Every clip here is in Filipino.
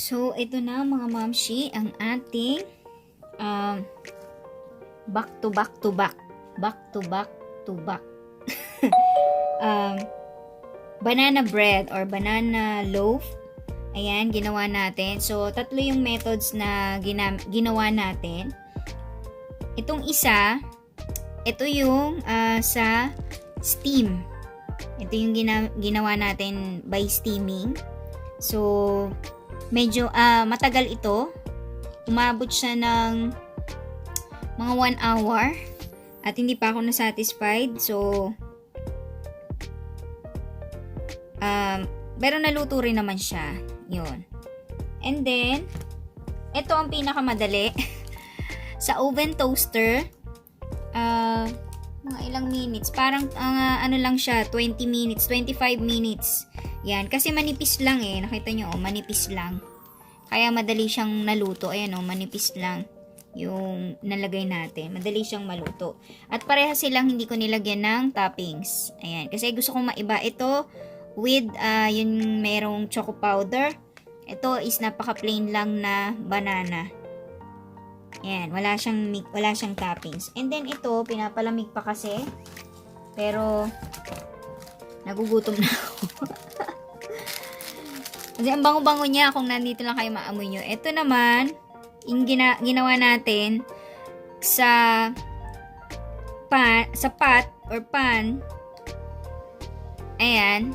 So, ito na mga mamshi, ang ating back to back to back banana bread or banana loaf. Ayan, ginawa natin. So, tatlo yung methods na ginawa natin. Itong isa, ito yung sa steam. Ito yung ginawa natin by steaming. So, medyo matagal ito. Umabot siya ng mga 1 hour. At hindi pa ako na-satisfied. So, pero naluto rin naman siya. Yun. And then, ito ang pinakamadali. Sa oven toaster, mga ilang minutes. Parang, ano lang siya, 20 minutes, 25 minutes. Yan. Kasi manipis lang eh. Nakita nyo, manipis lang. Kaya madali siyang naluto. Ayan manipis lang yung nalagay natin. Madali siyang maluto. At parehas silang hindi ko nilagyan ng toppings. Ayan. Kasi gusto kong maiba. Ito, with yung merong choco powder. Ito is napaka-plain lang na banana. Ayan, wala siyang toppings. And then ito, pinapalamig pa kasi. Pero nagugutom na ako. Kasi ang bango-bango niya kung nandito lang kayo maamoy nyo. Ito naman, yung ginawa natin sa pot or pan. Ayan.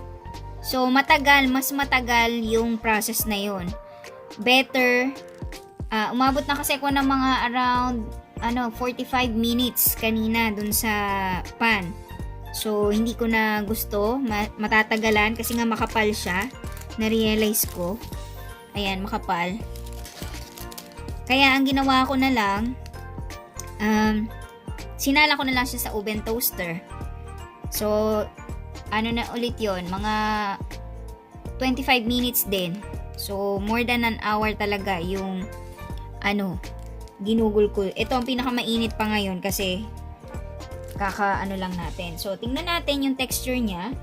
So, mas matagal yung process na yun. Better, umabot na kasi ako ng mga around 45 minutes kanina dun sa pan. So, hindi ko na gusto matatagalan kasi nga makapal siya. Na-realize ko. Ayan, makapal. Kaya, ang ginawa ko na lang, sinala ko na lang siya sa oven toaster. So, ano na ulit yon, mga 25 minutes din. So, more than an hour talaga yung ginugol ko. Ito ang pinakamainit pa ngayon kasi lang natin. So, tingnan natin yung texture niya.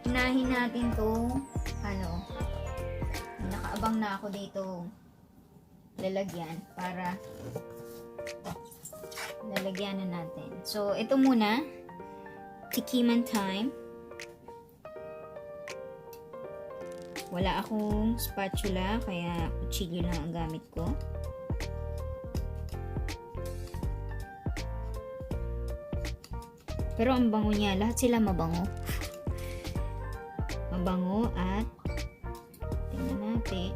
Unahin natin to nakaabang na ako dito lalagyan para lalagyan na natin. So, ito muna. Tikiman Time. Wala akong spatula, kaya kutsilyo lang ang gamit ko. Pero ang bango niya. Lahat sila mabango. Mabango at tingnan natin.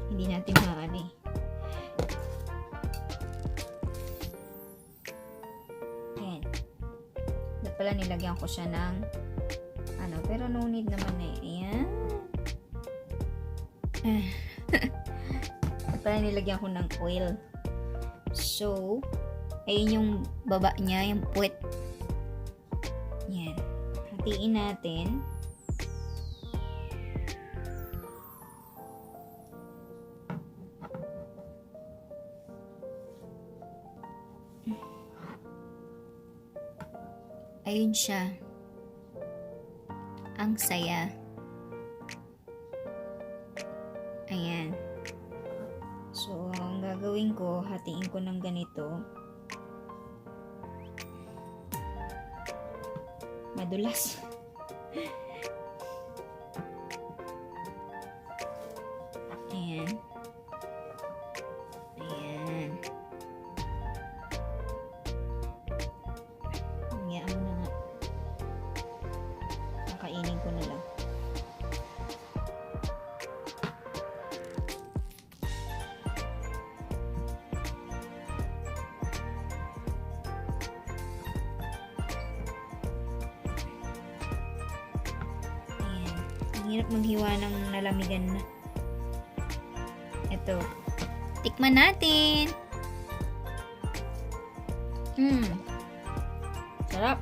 Hindi natin maaari. Pala nilagyan ko siya ng pero no need naman eh. Ayan. Pala nilagyan ko ng oil. So, ayun yung baba niya, yung puwet. Ayan. Hatiin natin. Ayun siya. Ang saya. Ayan. So, ang gagawin ko, hatiin ko ng ganito. Madulas. Ayan. Ayan. Kakainin ko na lang. Ayan. Ang hirap maghiwa ng nalamigan na. Ito. Tikman natin. Sarap.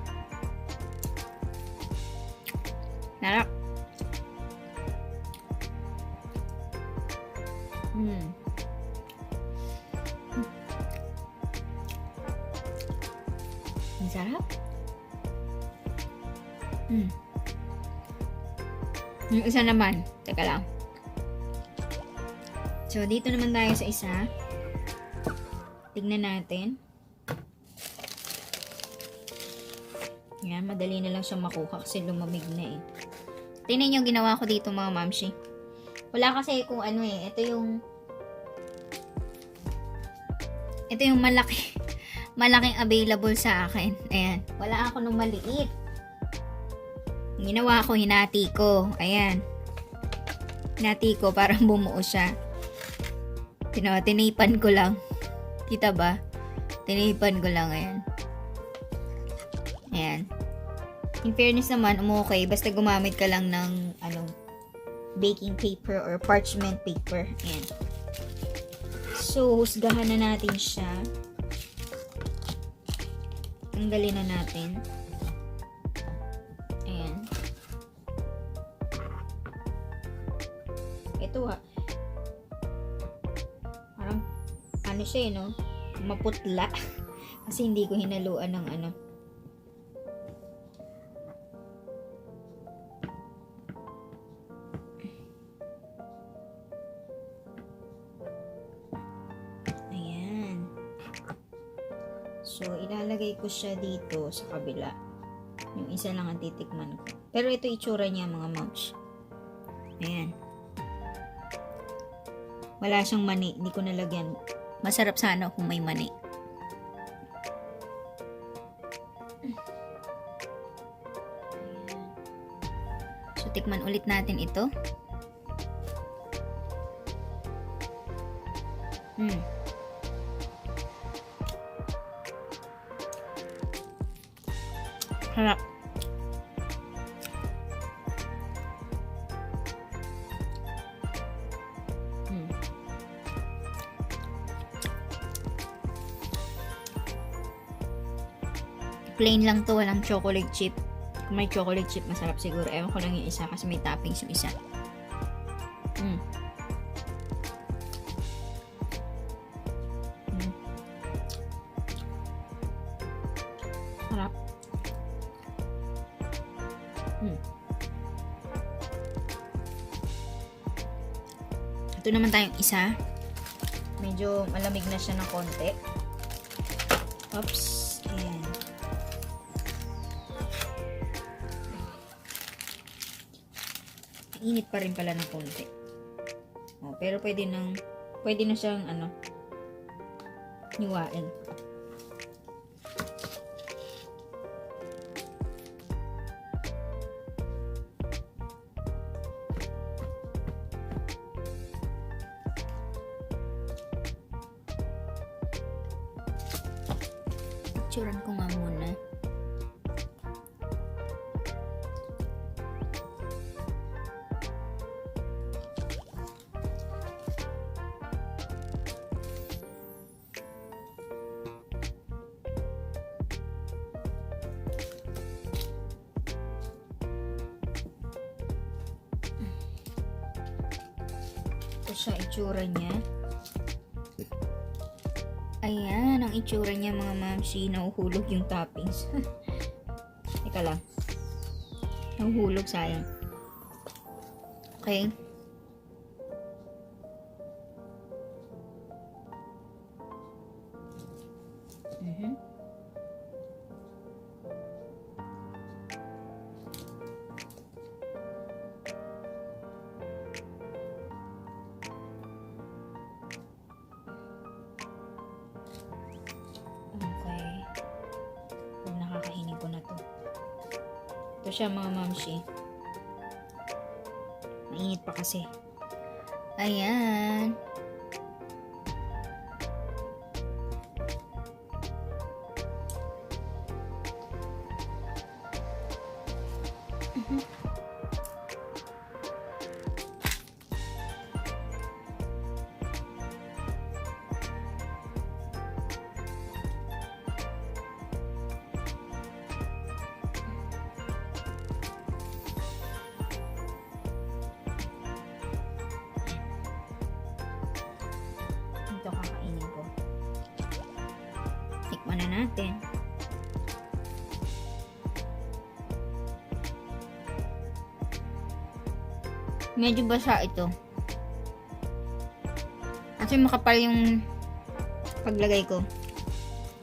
Sarap. Ang sarap. Yung isa naman. Teka lang. So, dito naman tayo sa isa. Tignan natin. Yan, madali na lang siya makuha kasi lumamig na eh. Tingnan nyo ginawa ko dito mga mamshi. Wala kasi kung ano eh. Ito yung malaking available sa akin. Ayan. Wala ako nung maliit. Ginawa ko, hinati ko. Ayan. Hinati ko, parang bumuo siya. Tinipan ko lang. Kita ba? Tinipan ko lang. Ayan. Ayan. In fairness naman, okay. Basta gumamit ka lang ng, baking paper or parchment paper. Ayan. So, husgahan na natin siya. Tanggalin na natin. Ayan. Ito parang ano siya no? Maputla. Kasi hindi ko hinaluan ng Ayan. So, ilalagay ko siya dito sa kabila. Yung isa lang ang titikman ko. Pero ito itsura niya mga moms. Ayan. Wala siyang mani. Hindi ko nalagyan. Masarap sana kung may mani. So, tikman ulit natin ito. Harap. Plain lang to, walang chocolate chip. Kung may chocolate chip, masarap siguro. Ewan ko lang yung isa kasi may toppings yung isa. Sarap. Ito naman tayong isa. Medyo malamig na siya ng konti. Oops. Ayan. Init pa rin pala ng konti. Oh, pero pwede na siyang niwain. Picturean ko nga muna. Siya itsura niya. Ayan, ang itsura niya mga mamshi. Nahuhulog yung toppings. Teka lang. Nahuhulog, sayang. Okay. Ito siya mga mamshi. Mainit pa kasi. Ayan. Ito kakainin ko. Tikman na natin. Medyo basa ito. Kasi makapal yung paglagay ko.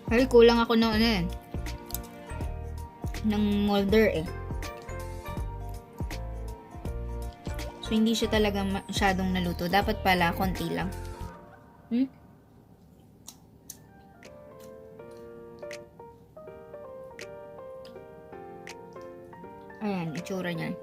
Kasi kulang ako ng ano yan. Ng molder eh. So, hindi siya talaga masyadong naluto. Dapat pala, konti lang. Ayan, itsura niyan.